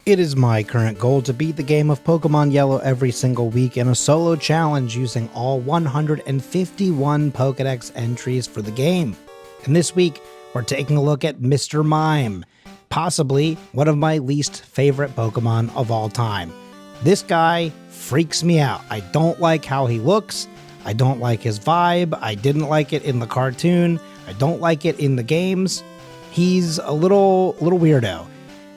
It is my current goal to beat the game of Pokemon Yellow every single week in a solo challenge using all 151 Pokedex entries for the game. And this week, we're taking a look at Mr. Mime, possibly one of my least favorite Pokemon of all time. This guy freaks me out. I don't like how he looks. I don't like his vibe. I didn't like it in the cartoon. I don't like it in the games. He's a little weirdo.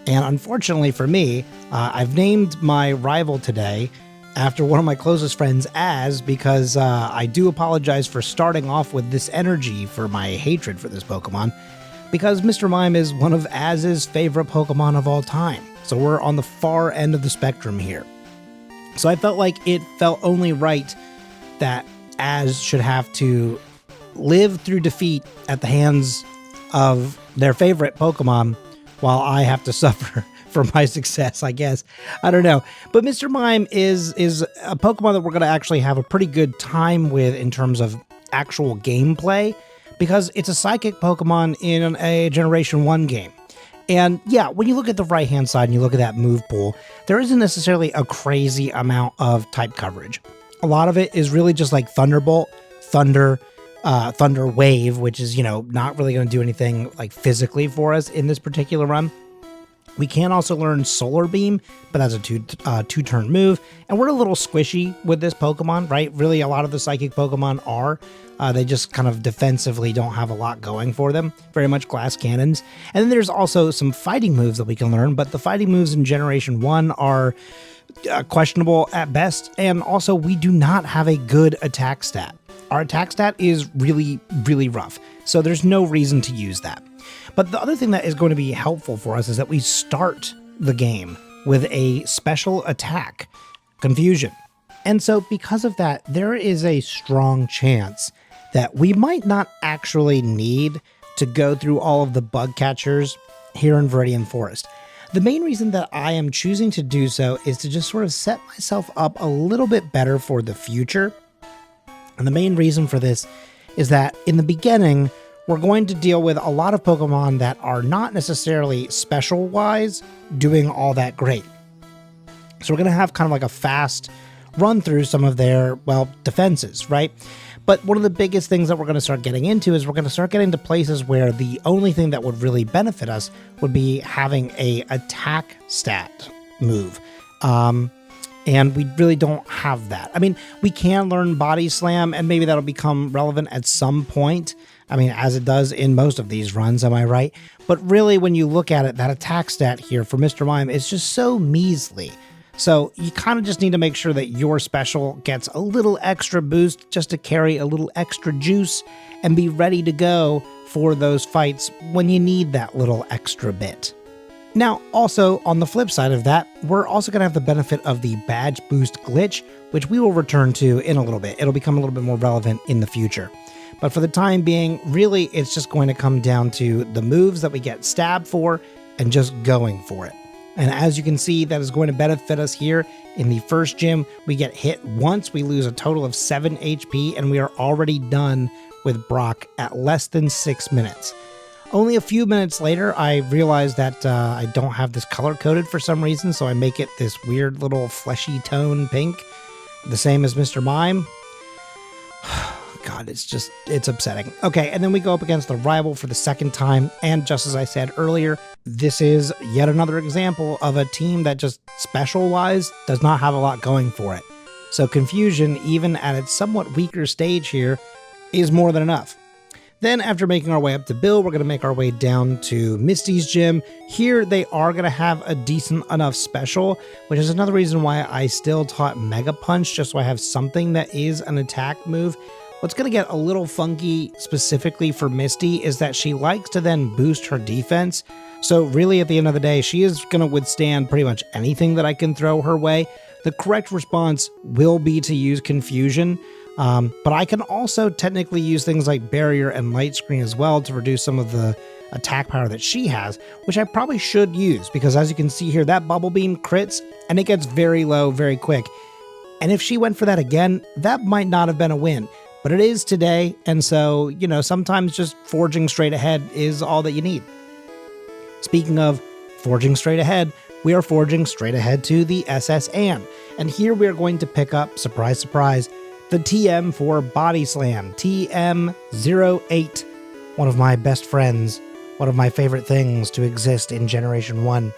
And unfortunately for me, I've named my rival today after one of my closest friends, Az, because I do apologize for starting off with this energy for my hatred for this Pokemon, because Mr. Mime is one of Az's favorite Pokemon of all time. So we're on the far end of the spectrum here. So I felt like it felt only right that Az should have to live through defeat at the hands of their favorite Pokemon, while I have to suffer for my success, I guess. I don't know. But Mr. Mime is a Pokemon that we're going to actually have a pretty good time with in terms of actual gameplay, because it's a Psychic Pokemon in a Generation 1 game. And yeah, when you look at the right-hand side and you look at that move pool, there isn't necessarily a crazy amount of type coverage. A lot of it is really just like Thunderbolt, Thunder Wave, which is, not really going to do anything like physically for us in this particular run. We can also learn Solar Beam, but that's a two-turn move, and we're a little squishy with this Pokemon, right? Really, a lot of the Psychic Pokemon are. They just kind of defensively don't have a lot going for them, very much glass cannons. And then there's also some fighting moves that we can learn, but the fighting moves in Generation 1 are questionable at best, and also we do not have a good attack stat. Our attack stat is really, really rough, so there's no reason to use that. But the other thing that is going to be helpful for us is that we start the game with a special attack, Confusion. And so because of that, there is a strong chance that we might not actually need to go through all of the bug catchers here in Viridian Forest. The main reason that I am choosing to do so is to just sort of set myself up a little bit better for the future. And the main reason for this is that in the beginning, we're going to deal with a lot of Pokemon that are not necessarily special-wise doing all that great. So we're going to have kind of like a fast run through some of their, defenses, right? But one of the biggest things that we're going to start getting into is we're going to start getting to places where the only thing that would really benefit us would be having a attack stat move. And we really don't have that. I mean, we can learn Body Slam, and maybe that'll become relevant at some point. I mean, as it does in most of these runs, am I right? But really, when you look at it, that attack stat here for Mr. Mime is just so measly. So you kind of just need to make sure that your special gets a little extra boost just to carry a little extra juice and be ready to go for those fights when you need that little extra bit. Now, also, on the flip side of that, we're also going to have the benefit of the badge boost glitch, which we will return to in a little bit. It'll become a little bit more relevant in the future. But for the time being, really, it's just going to come down to the moves that we get stabbed for and just going for it. And as you can see, that is going to benefit us here. In the first gym, we get hit once, we lose a total of 7 HP, and we are already done with Brock at less than 6 minutes. Only a few minutes later, I realized that I don't have this color-coded for some reason, so I make it this weird little fleshy tone pink, the same as Mr. Mime. God, it's upsetting. Okay, and then we go up against the rival for the second time, and just as I said earlier, this is yet another example of a team that just special-wise does not have a lot going for it. So Confusion, even at its somewhat weaker stage here, is more than enough. Then after making our way up to Bill, we're going to make our way down to Misty's gym. Here they are going to have a decent enough special, which is another reason why I still taught Mega Punch, just so I have something that is an attack move. What's going to get a little funky specifically for Misty is that she likes to then boost her defense. So really at the end of the day, she is going to withstand pretty much anything that I can throw her way. The correct response will be to use Confusion. But I can also technically use things like Barrier and Light Screen as well to reduce some of the attack power that she has, which I probably should use, because as you can see here, that Bubble Beam crits, and it gets very low very quick. And if she went for that again, that might not have been a win, but it is today, and so, sometimes just forging straight ahead is all that you need. Speaking of forging straight ahead, we are forging straight ahead to the SS Anne. And here we are going to pick up, surprise, surprise, the TM for Body Slam, TM08, one of my best friends, one of my favorite things to exist in Generation 1.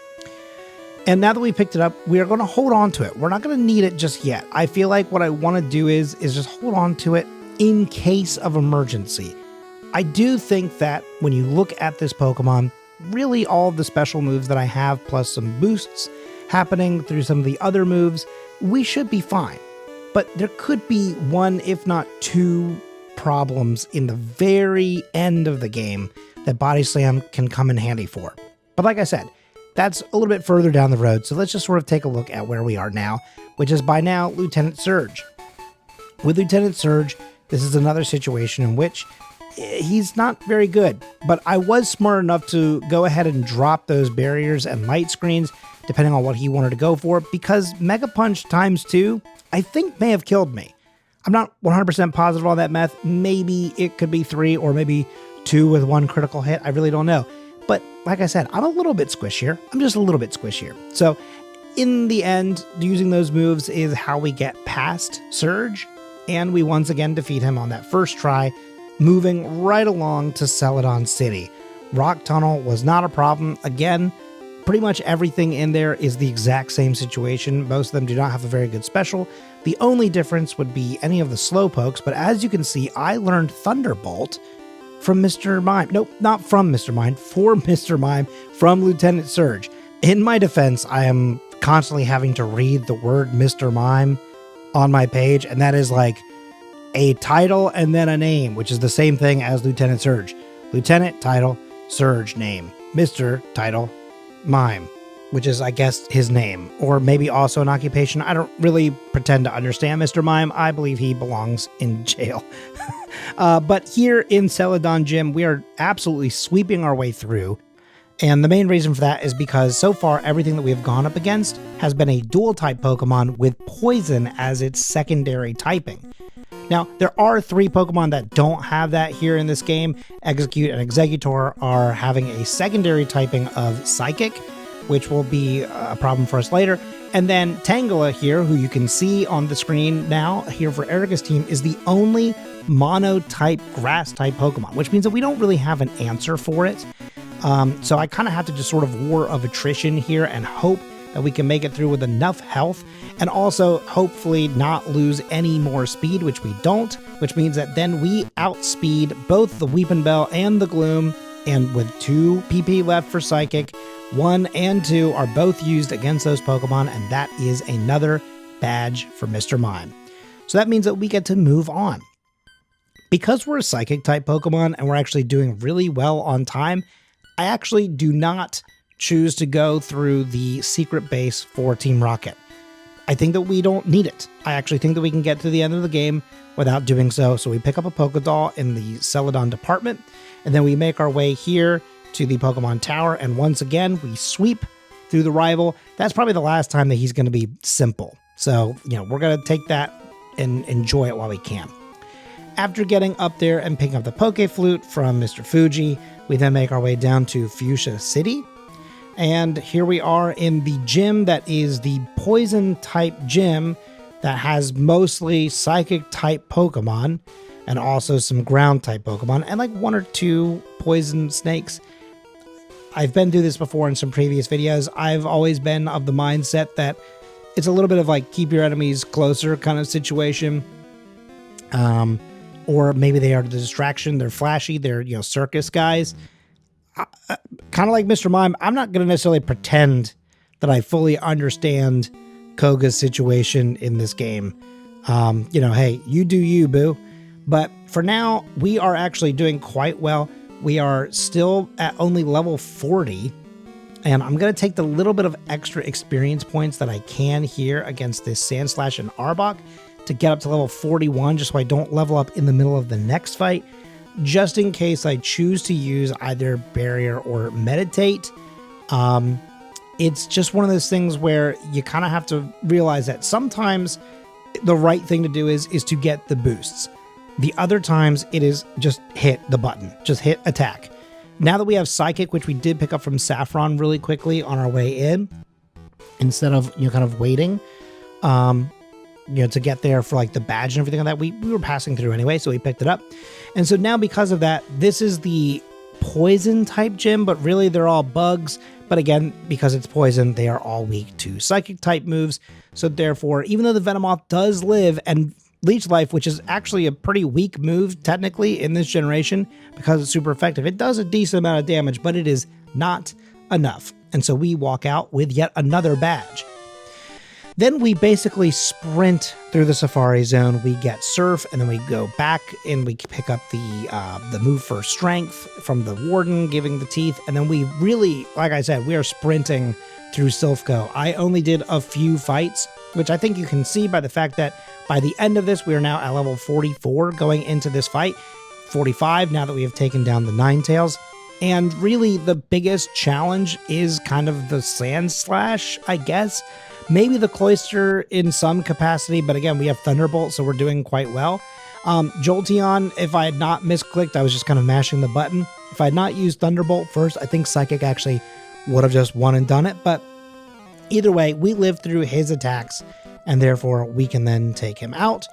And now that we picked it up, we are going to hold on to it. We're not going to need it just yet. I feel like what I want to do is just hold on to it in case of emergency. I do think that when you look at this Pokemon, really all of the special moves that I have, plus some boosts happening through some of the other moves, we should be fine. But there could be one, if not two, problems in the very end of the game that Body Slam can come in handy for. But like I said, that's a little bit further down the road, so let's just sort of take a look at where we are now, which is by now Lieutenant Surge. With Lieutenant Surge, this is another situation in which he's not very good, but I was smart enough to go ahead and drop those barriers and light screens, depending on what he wanted to go for, because Mega Punch times 2, I think, may have killed me. I'm not 100% positive on that math. Maybe it could be 3 or maybe 2 with 1 critical hit. I really don't know. But like I said, I'm a little bit squishier. I'm just a little bit squishier. So in the end, using those moves is how we get past Surge, and we once again defeat him on that first try, moving right along to Celadon City. Rock Tunnel was not a problem. Again, pretty much everything in there is the exact same situation. Most of them do not have a very good special. The only difference would be any of the Slowpokes, but as you can see, I learned Thunderbolt from Mr. Mime. Nope, not from Mr. Mime, for Mr. Mime from Lieutenant Surge. In my defense, I am constantly having to read the word Mr. Mime on my page, and that is like a title and then a name, which is the same thing as Lieutenant Surge. Lieutenant, title, Surge, name. Mr. title, Mime, which is, I guess, his name, or maybe also an occupation. I don't really pretend to understand Mr. Mime. I believe he belongs in jail. But here in Celadon Gym, we are absolutely sweeping our way through. And the main reason for that is because so far everything that we have gone up against has been a dual type Pokemon with poison as its secondary typing. Now, there are 3 Pokemon that don't have that here in this game. Execute and Exeggutor are having a secondary typing of Psychic, which will be a problem for us later. And then Tangela here, who you can see on the screen now here for Erica's team, is the only mono-type grass-type Pokemon, which means that we don't really have an answer for it. So I kind of have to just sort of war of attrition here and hope that we can make it through with enough health, and also hopefully not lose any more speed, which we don't, which means that then we outspeed both the Weepinbell and the Gloom, and with 2 PP left for Psychic, 1 and 2 are both used against those Pokemon, and that is another badge for Mr. Mime. So that means that we get to move on. Because we're a Psychic type Pokemon and we're actually doing really well on time, I actually do not choose to go through the secret base for Team Rocket. I think that we don't need it. I actually think that we can get to the end of the game without doing so. So we pick up a Pokédoll in the Celadon department, and then we make our way here to the Pokemon Tower, and once again, we sweep through the rival. That's probably the last time that he's going to be simple. So, we're going to take that and enjoy it while we can. After getting up there and picking up the Poke Flute from Mr. Fuji, we then make our way down to Fuchsia City. And here we are in the gym that is the poison type gym that has mostly psychic type Pokemon and also some ground type Pokemon and like 1 or 2 poison snakes. I've been through this before in some previous videos. I've always been of the mindset that it's a little bit of like keep your enemies closer kind of situation. Or maybe they are the distraction. They're flashy. They're, circus guys. Kind of like Mr. Mime, I'm not going to necessarily pretend that I fully understand Koga's situation in this game. Hey, you do you, boo. But for now, we are actually doing quite well. We are still at only level 40. And I'm going to take the little bit of extra experience points that I can here against this Sandslash and Arbok to get up to level 41, just so I don't level up in the middle of the next fight, just in case I choose to use either Barrier or Meditate. It's just one of those things where you kind of have to realize that sometimes the right thing to do is to get the boosts. The other times it is just hit the button, just hit attack. Now that we have Psychic, which we did pick up from Saffron really quickly on our way in, instead of, kind of waiting, to get there for like the badge and everything like that. We were passing through anyway, so we picked it up. And so now because of that, this is the poison type gym, but really they're all bugs. But again, because it's poison, they are all weak to psychic type moves. So therefore, even though the Venomoth does live and Leech Life, which is actually a pretty weak move technically in this generation because it's super effective, it does a decent amount of damage, but it is not enough. And so we walk out with yet another badge. Then we basically sprint through the Safari Zone. We get Surf, and then we go back and we pick up the move for Strength from the Warden, giving the Teeth. And then we really, like I said, we are sprinting through Silph Co. I only did a few fights, which I think you can see by the fact that by the end of this, we are now at level 44 going into this fight. 45 now that we have taken down the Ninetales. And really the biggest challenge is kind of the Sand Slash, I guess. Maybe the Cloister in some capacity, but again, we have Thunderbolt, so we're doing quite well. Jolteon, if I had not misclicked, I was just kind of mashing the button. If I had not used Thunderbolt first, I think Psychic actually would have just won and done it. But either way, we lived through his attacks, and therefore we can then take him out.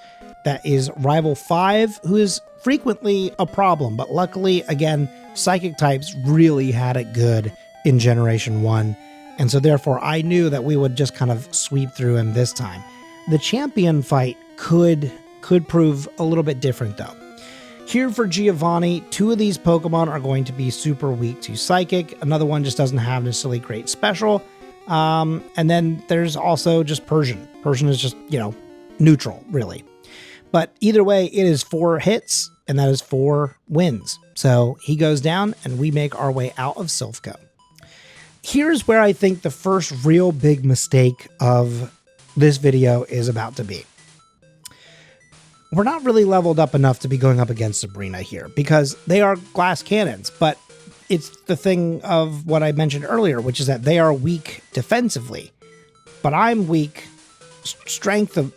That is Rival 5, who is frequently a problem, but luckily, again, Psychic types really had it good in Generation 1. And so therefore I knew that we would just kind of sweep through him this time. The champion fight could prove a little bit different though. Here for Giovanni, 2 of these Pokemon are going to be super weak to Psychic. Another one just doesn't have necessarily great special. And then there's also just Persian. Persian is just, neutral really. But either way, it is 4 hits and that is 4 wins. So he goes down and we make our way out of Silph Co. Here's where I think the first real big mistake of this video is about to be. We're not really leveled up enough to be going up against Sabrina here because they are glass cannons, but it's the thing of what I mentioned earlier, which is that they are weak defensively, but I'm weak strengthfully.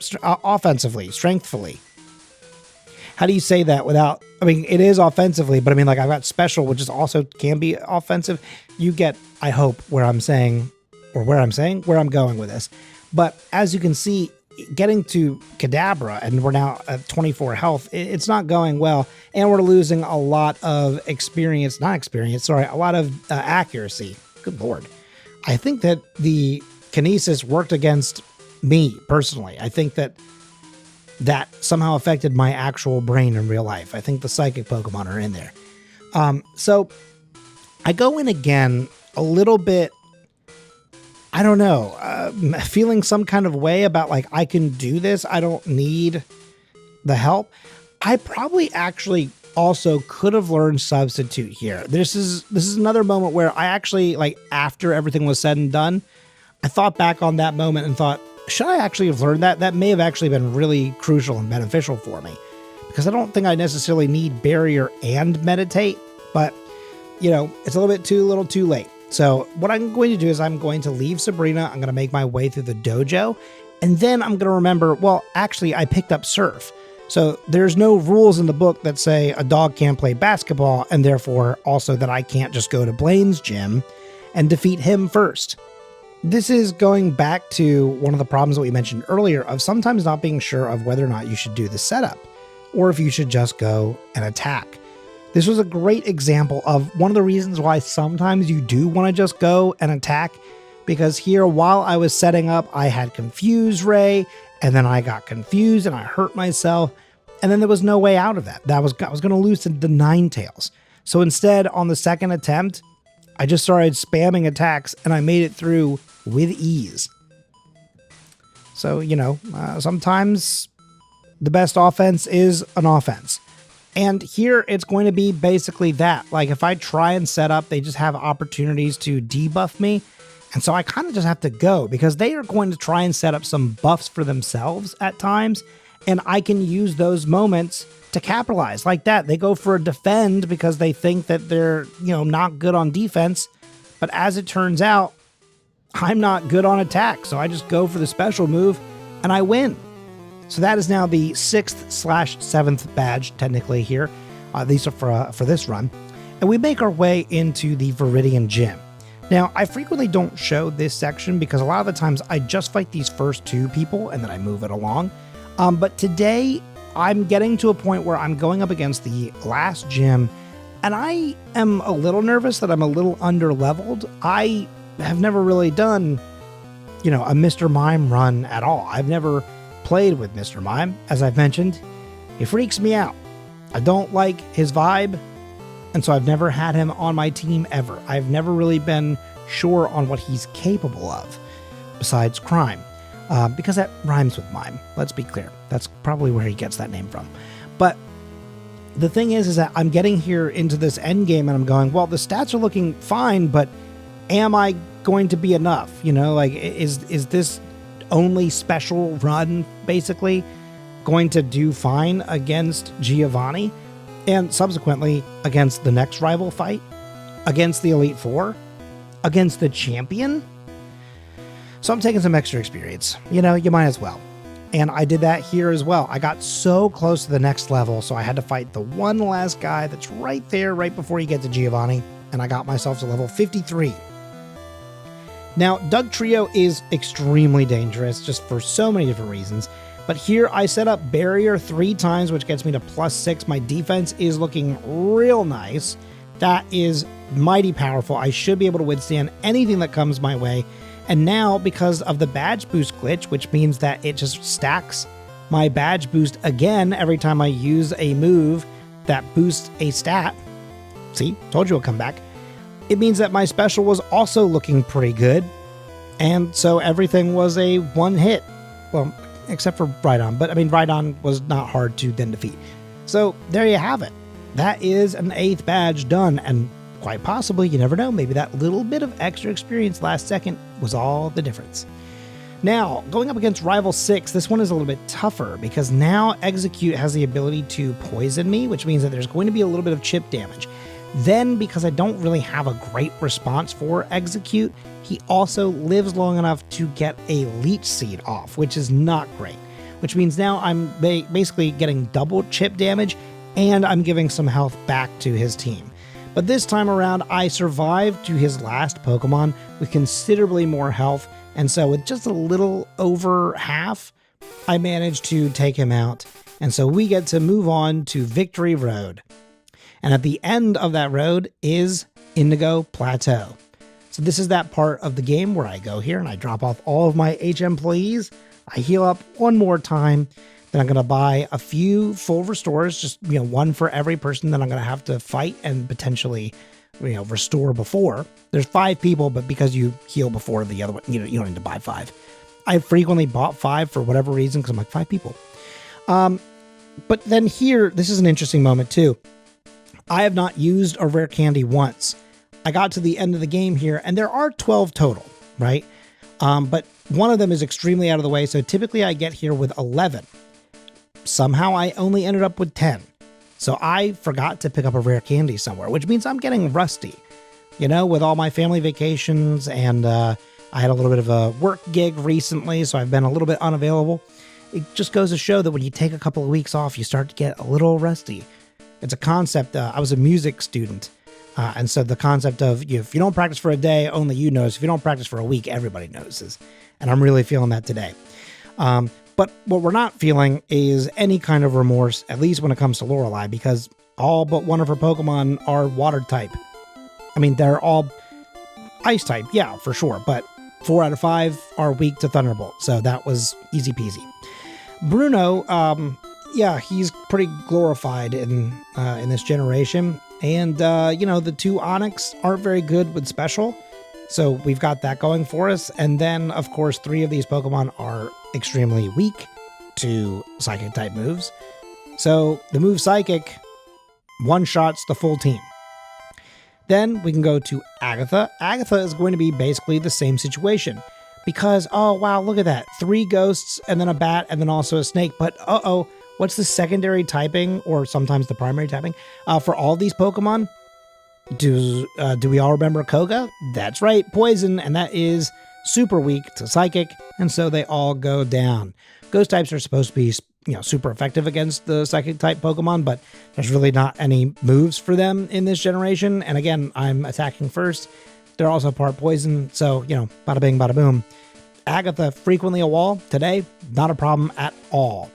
How do you say that without, it is offensively, but I've got special, which is also can be offensive. You get, I hope, where I'm going with this. But as you can see, getting to Kadabra, and we're now at 24 health, it's not going well. And we're losing a lot of a lot of accuracy. Good Lord. I think that the Kinesis worked against me personally. I think that somehow affected my actual brain in real life. I think the Psychic Pokemon are in there. So I go in again a little bit, I don't know, feeling some kind of way about I can do this. I don't need the help. I probably actually also could have learned Substitute here. This is another moment where I actually, after everything was said and done, I thought back on that moment and thought, should I actually have learned that? That may have actually been really crucial and beneficial for me because I don't think I necessarily need Barrier and Meditate, but it's a little too late. So what I'm going to do is I'm going to leave Sabrina. I'm going to make my way through the dojo, and then I'm going to remember, well, actually I picked up Surf. So there's no rules in the book that say a dog can't play basketball, and therefore also that I can't just go to Blaine's gym and defeat him first. This is going back to one of the problems that we mentioned earlier of sometimes not being sure of whether or not you should do the setup or if you should just go and attack. This was a great example of one of the reasons why sometimes you do want to just go and attack, because here while I was setting up, I had Confuse Ray, and then I got confused and I hurt myself, and then there was no way out of that. I was going to lose to the Ninetales. So instead, on the second attempt, I just started spamming attacks and I made it through with ease. So, sometimes the best offense is an offense. And here it's going to be basically that. If I try and set up, they just have opportunities to debuff me. And so I kind of just have to go because they are going to try and set up some buffs for themselves at times. And I can use those moments to capitalize like that. They go for a defend because they think that they're, not good on defense. But as it turns out, I'm not good on attack. So I just go for the special move and I win. So that is now the 6th/7th badge technically here. These are for this run. And we make our way into the Viridian Gym. Now, I frequently don't show this section because a lot of the times I just fight these first 2 people and then I move it along. But today I'm getting to a point where I'm going up against the last gym, and I am a little nervous that I'm a little under-leveled. I have never really done, a Mr. Mime run at all. I've never played with Mr. Mime, as I've mentioned. He freaks me out. I don't like his vibe, and so I've never had him on my team ever. I've never really been sure on what he's capable of, besides crime, because that rhymes with mime. Let's be clear. That's probably where he gets that name from. But the thing is that I'm getting here into this end game, and I'm going, well, the stats are looking fine, but am I going to be enough? Is this only special run basically going to do fine against Giovanni, and subsequently against the next rival fight, against the Elite Four, against the champion? So I'm taking some extra experience. You might as well. And I did that here as well. I got so close to the next level, so I had to fight the one last guy that's right there, right before you get to Giovanni, and I got myself to level 53. Now, Doug Trio is extremely dangerous, just for so many different reasons. But here I set up barrier 3 times, which gets me to +6. My defense is looking real nice. That is mighty powerful. I should be able to withstand anything that comes my way. And now, because of the badge boost glitch, which means that it just stacks my badge boost again every time I use a move that boosts a stat. See, told you it'll come back. It means that my special was also looking pretty good. And so everything was a 1 hit. Well, except for Rhydon. But Rhydon was not hard to then defeat. So there you have it. That is an 8th badge done. And quite possibly, you never know, maybe that little bit of extra experience last second was all the difference. Now, going up against Rival 6, this one is a little bit tougher because now Execute has the ability to poison me, which means that there's going to be a little bit of chip damage. Then, because I don't really have a great response for Execute, he also lives long enough to get a Leech Seed off, which is not great. Which means now I'm basically getting double chip damage, and I'm giving some health back to his team. But this time around, I survived to his last Pokemon with considerably more health, and so with just a little over half, I managed to take him out. And so we get to move on to Victory Road. And at the end of that road is Indigo Plateau. So this is that part of the game where I go here and I drop off all of my H employees. I heal up one more time. Then I'm going to buy a few full restores, just, one for every person that I'm going to have to fight and potentially, restore before. There's 5 people, but because you heal before the other one, you don't need to buy 5. I frequently bought 5 for whatever reason, because I'm like, 5 people. But then here, this is an interesting moment too. I have not used a rare candy once. I got to the end of the game here, and there are 12 total, right? But one of them is extremely out of the way, so typically I get here with 11. Somehow I only ended up with 10. So I forgot to pick up a rare candy somewhere, which means I'm getting rusty. With all my family vacations, and I had a little bit of a work gig recently, so I've been a little bit unavailable. It just goes to show that when you take a couple of weeks off, you start to get a little rusty. It's a concept. I was a music student, and so the concept of if you don't practice for a day, only you notice. If you don't practice for a week, everybody notices. And I'm really feeling that today. But what we're not feeling is any kind of remorse, at least when it comes to Lorelei, because all but one of her Pokemon are water type. They're all ice type, yeah, for sure, but 4 out of 5 are weak to Thunderbolt, so that was easy peasy. Bruno, yeah, he's pretty glorified in this generation, and the 2 Onix aren't very good with special, so we've got that going for us. And then, of course, 3 of these Pokemon are extremely weak to Psychic type moves. So the move Psychic one-shots the full team. Then we can go to Agatha. Agatha is going to be basically the same situation. Because, oh wow, look at that. 3 ghosts, and then a bat, and then also a snake. But what's the secondary typing, or sometimes the primary typing, for all these Pokemon? Do we all remember Koga? That's right, poison, and that is super weak to Psychic, and so they all go down. Ghost types are supposed to be, super effective against the Psychic type Pokemon, but there's really not any moves for them in this generation. And again, I'm attacking first. They're also part poison, so, you know, bada bing, bada boom. Agatha, frequently a wall. Today, not a problem at all.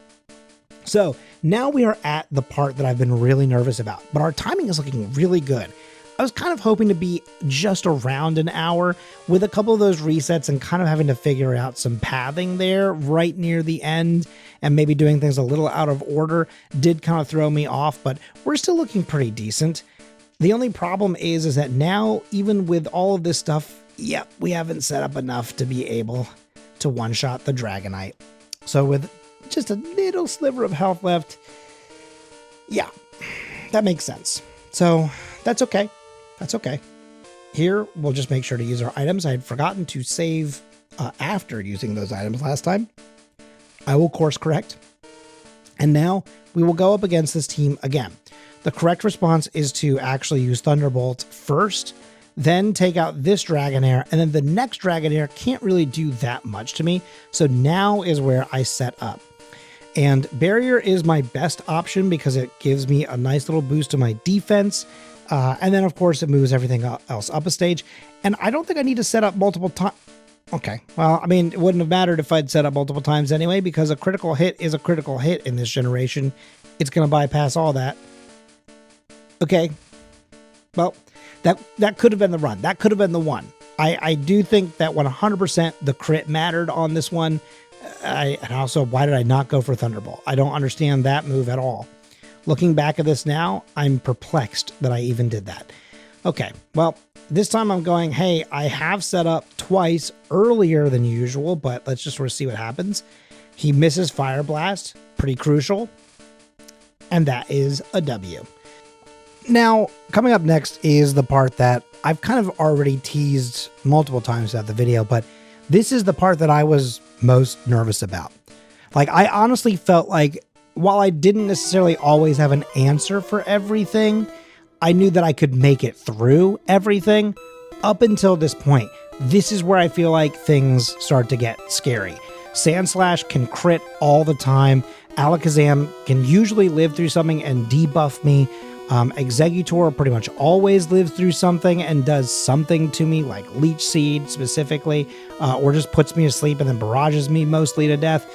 So now we are at the part that I've been really nervous about, but our timing is looking really good. I was kind of hoping to be just around an hour with a couple of those resets and kind of having to figure out some pathing there right near the end, and maybe doing things a little out of order did kind of throw me off, but we're still looking pretty decent. The only problem is that now, even with all of this stuff, yep, we haven't set up enough to be able to one-shot the Dragonite. So with just a little sliver of health left, yeah, that makes sense. So that's okay. That's okay. Here, we'll just make sure to use our items. I had forgotten to save after using those items last time. I will course correct. And now we will go up against this team again. The correct response is to actually use Thunderbolt first, then take out this Dragonair, and then the next Dragonair can't really do that much to me. So now is where I set up. And Barrier is my best option because it gives me a nice little boost to my defense. And then, of course, it moves everything else up a stage. And I don't think I need to set up multiple times. Okay, well, I mean, it wouldn't have mattered if I'd set up multiple times anyway, because a critical hit is a critical hit in this generation. It's going to bypass all that. Okay, well, that could have been the run. That could have been the one. I do think that 100% the crit mattered on this one. And also, why did I not go for Thunderbolt? I don't understand that move at all. Looking back at this now, I'm perplexed that I even did that. Okay, well, this time I'm going, hey, I have set up twice earlier than usual, but let's just sort of see what happens. He misses Fire Blast, pretty crucial. And that is a W. Now, coming up next is the part that I've kind of already teased multiple times throughout the video, but this is the part that I was most nervous about. Like, I honestly felt like while I didn't necessarily always have an answer for everything, I knew that I could make it through everything up until this point. This is where I feel like things start to get scary. Sandslash can crit all the time. Alakazam can usually live through something and debuff me. Exeggutor pretty much always lives through something and does something to me, like Leech Seed specifically, or just puts me to sleep and then barrages me mostly to death.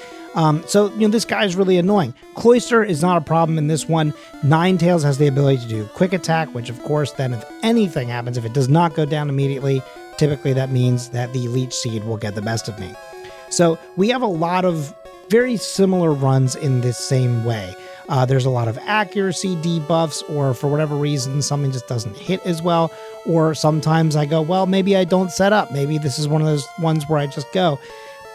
So, you know, this guy's really annoying. Cloyster is not a problem in this one. Ninetales has the ability to do quick attack, which of course then if anything happens, if it does not go down immediately, typically that means that the Leech Seed will get the best of me. So we have a lot of very similar runs in this same way. There's a lot of accuracy debuffs, or for whatever reason, something just doesn't hit as well. Or sometimes I go, well, maybe I don't set up. Maybe this is one of those ones where I just go.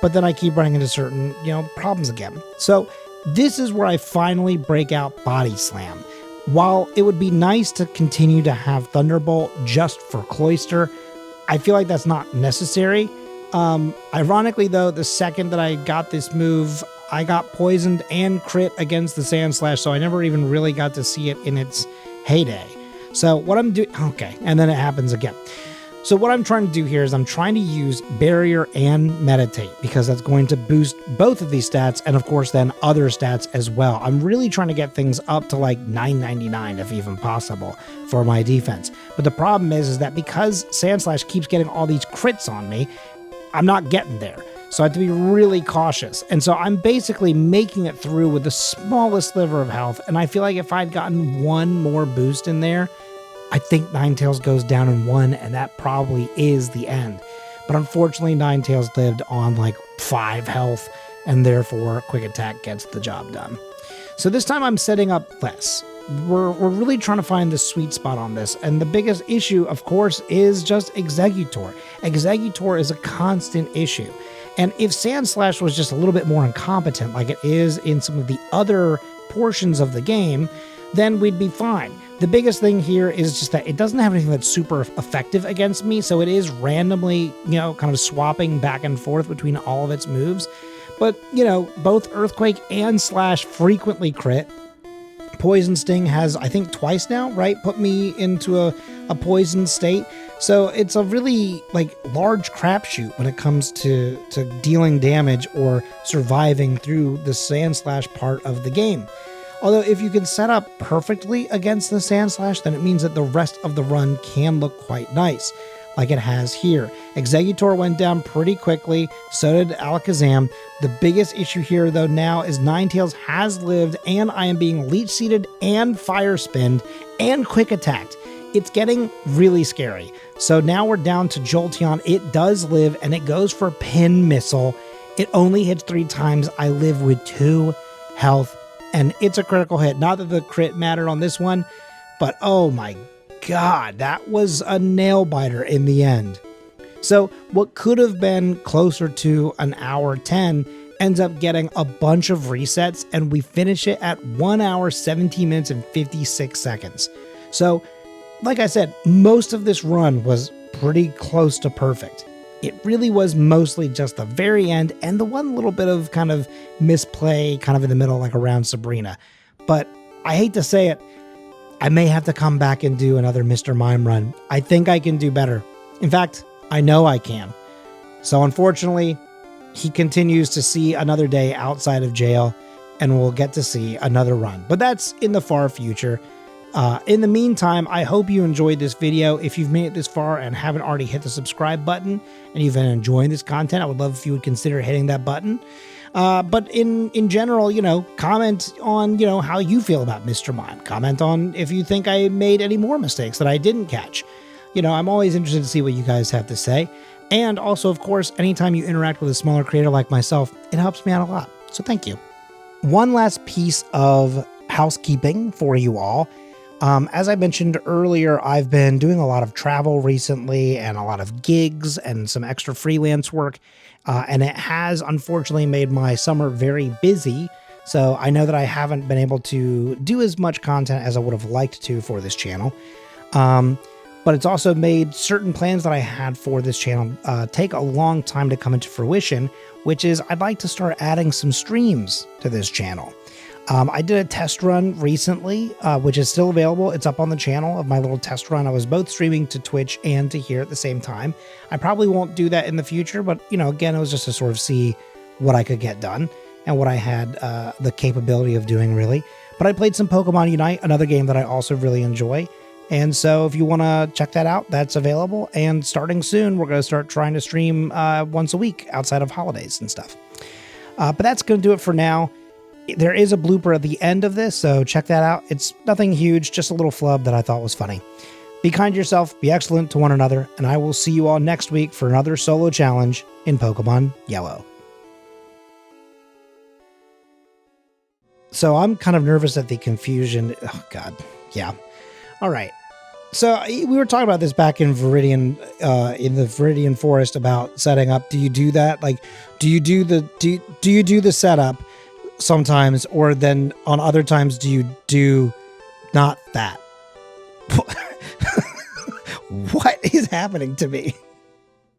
But then I keep running into certain, problems again. So this is where I finally break out Body Slam. While it would be nice to continue to have Thunderbolt just for Cloyster, I feel like that's not necessary. Ironically, though, the second that I got this move, I got poisoned and crit against the Sandslash, so I never even really got to see it in its heyday. So what I'm doing... Okay, and then it happens again. So what I'm trying to do here is I'm trying to use Barrier and Meditate, because that's going to boost both of these stats, and of course then other stats as well. I'm really trying to get things up to like 999, if even possible, for my defense. But the problem is that because Sandslash keeps getting all these crits on me, I'm not getting there. So I have to be really cautious. And so I'm basically making it through with the smallest sliver of health. And I feel like if I'd gotten one more boost in there, I think Ninetales goes down in one, and that probably is the end. But unfortunately, Ninetales lived on like 5 health, and therefore Quick Attack gets the job done. So this time I'm setting up less. We're really trying to find the sweet spot on this, and the biggest issue, of course, is just Exeggutor. Exeggutor is a constant issue. And if Sandslash was just a little bit more incompetent, like it is in some of the other portions of the game, then we'd be fine. The biggest thing here is just that it doesn't have anything that's super effective against me, so it is randomly, kind of swapping back and forth between all of its moves. But, both Earthquake and Slash frequently crit. Poison Sting has, I think, twice now, right? Put me into a poisoned state. So it's a really, large crapshoot when it comes to dealing damage or surviving through the Sandslash part of the game. Although if you can set up perfectly against the Sandslash, then it means that the rest of the run can look quite nice. like it has here. Exeggutor went down pretty quickly, so did Alakazam. The biggest issue here though now is Ninetales has lived, and I am being leech seeded and fire spinned and quick attacked. It's getting really scary. So now we're down to Jolteon. It does live and it goes for Pin Missile. It only hits 3 times. I live with 2 health and it's a critical hit. Not that the crit mattered on this one, but oh my God, that was a nail biter in the end. So what could have been closer to an hour 10 ends up getting a bunch of resets, and we finish it at 1 hour, 17 minutes, and 56 seconds. So, like I said, most of this run was pretty close to perfect. It really was mostly just the very end and the one little bit of kind of misplay kind of in the middle, like around Sabrina. But I hate to say it, I may have to come back and do another Mr. Mime run. I think I can do better. In fact, I know I can. So unfortunately, he continues to see another day outside of jail, and we'll get to see another run. But that's in the far future. In the meantime, I hope you enjoyed this video. If you've made it this far and haven't already hit the subscribe button, and you've been enjoying this content, I would love if you would consider hitting that button. But in general, comment on, how you feel about Mr. Mime. Comment on if you think I made any more mistakes that I didn't catch. I'm always interested to see what you guys have to say. And also, of course, anytime you interact with a smaller creator like myself, it helps me out a lot. So thank you. One last piece of housekeeping for you all. As I mentioned earlier, I've been doing a lot of travel recently and a lot of gigs and some extra freelance work. And it has unfortunately made my summer very busy. So I know that I haven't been able to do as much content as I would have liked to for this channel. But it's also made certain plans that I had for this channel take a long time to come into fruition, which is I'd like to start adding some streams to this channel. I did a test run recently, which is still available. It's up on the channel of my little test run. I was both streaming to Twitch and to here at the same time. I probably won't do that in the future, but again, it was just to sort of see what I could get done and what I had the capability of doing, really. But I played some Pokemon Unite, another game that I also really enjoy. And so if you want to check that out, that's available. And starting soon, we're going to start trying to stream once a week outside of holidays and stuff. But that's going to do it for now. There is a blooper at the end of this, so check that out. It's nothing huge, just a little flub that I thought was funny. Be kind to yourself, be excellent to one another, and I will see you all next week for another solo challenge in Pokemon Yellow. So I'm kind of nervous at the confusion. Oh, God. Yeah. All right. So we were talking about this back in Viridian, in the Viridian Forest about setting up. Do you do that? Like, do you do the setup sometimes, or then on other times do you do not that? What is happening to me?